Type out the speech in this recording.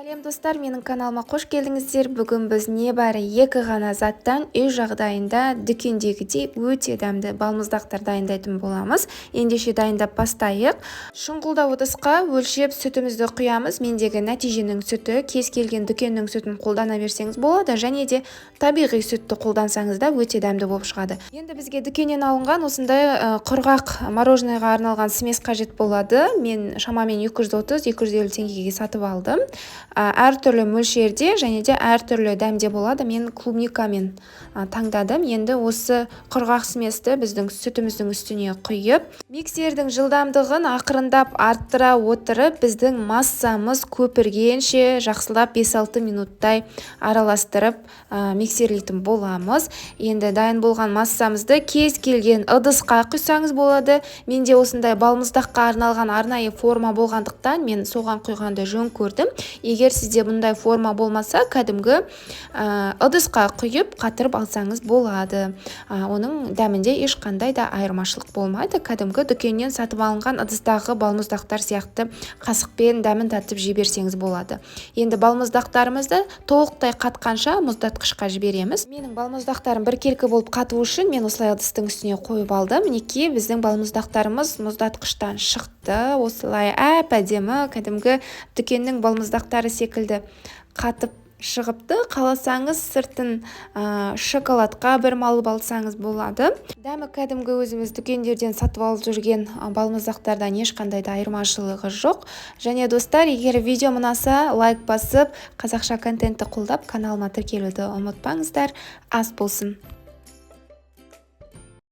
Сәлем достар, менің каналыма қош келдіңіздер. Бүгін біз небәрі екі ғана заттан үй жағдайында дүкендегідей өте дәмді балмұздақтар дайындайтын боламыз. Ендеше дайындап бастайық. Шұңғылдау ыдысқа өлшеп сүтімізді құямыз. Мендегі нәтиженің сүті кез келген дүкеннің сүтін қолдана берсеңіз болады, және де табиғи сүтті қолдансаңыз да өте дәмді болып шығады. Енді бізге дүкеннен алынған осындай құрғақ мороженыйға арналған смес қажет болады. Мен шамамен 230-250 теңгеге сатып алдым. Әртүрлі мөлшерде және де әртүрлі дәмде болады. Мен клубникамен таңдадым. Енді осы құрғақ сместі біздің сүтіміздің үстіне құйып, миксердің жылдамдығын ақырындап арттыра отырып, біздің массамыз көпіргенше жақсылап 5-6 минуттай араластырып миксерлейтін боламыз. Енді дайын болған массамызды кез келген ыдысқа құйсаңыз болады. Менде осындай балмұздаққа арналған арнайы форма болғандықтан мен соған құйғанды жөн көрдім. Егер сізде бұндай форма болмаса, кәдімгі ыдысқа құйып қатырып алсаңыз болады. Оның дәмінде ешқандай да айырмашылық болмайды. Кәдімгі дүкеннен сатып алынған ыдыстағы балмұздақтар сияқты қасықпен дәмін татып жіберсеңіз болады. Енді балмұздақтарымызды толықтай қатқанша мұздатқышқа жібереміз. Менің балмұздақтарым біркелкі болып қату үшін мен осылай ыдыстың үстіне қойып алдым. Мінекей біздің балмұздақтарымыз мұздатқыштан шықты. Осылай әп-әдемі кәдімгі дүкеннің балмұздақтары секілді қатып шығыпты. Қаласаңыз сыртын шоколадқа бір малып алсаңыз болады. Дәмі кәдімгі өзіміз дүкендерден сатып алып жүрген балмұздақтардан ешқандай да айырмашылығы жоқ. Және достар, егер видео ұнаса, лайк басып, қазақша контентті қолдап, каналыма тіркелуді ұмытпаңыздар. Ас болсын.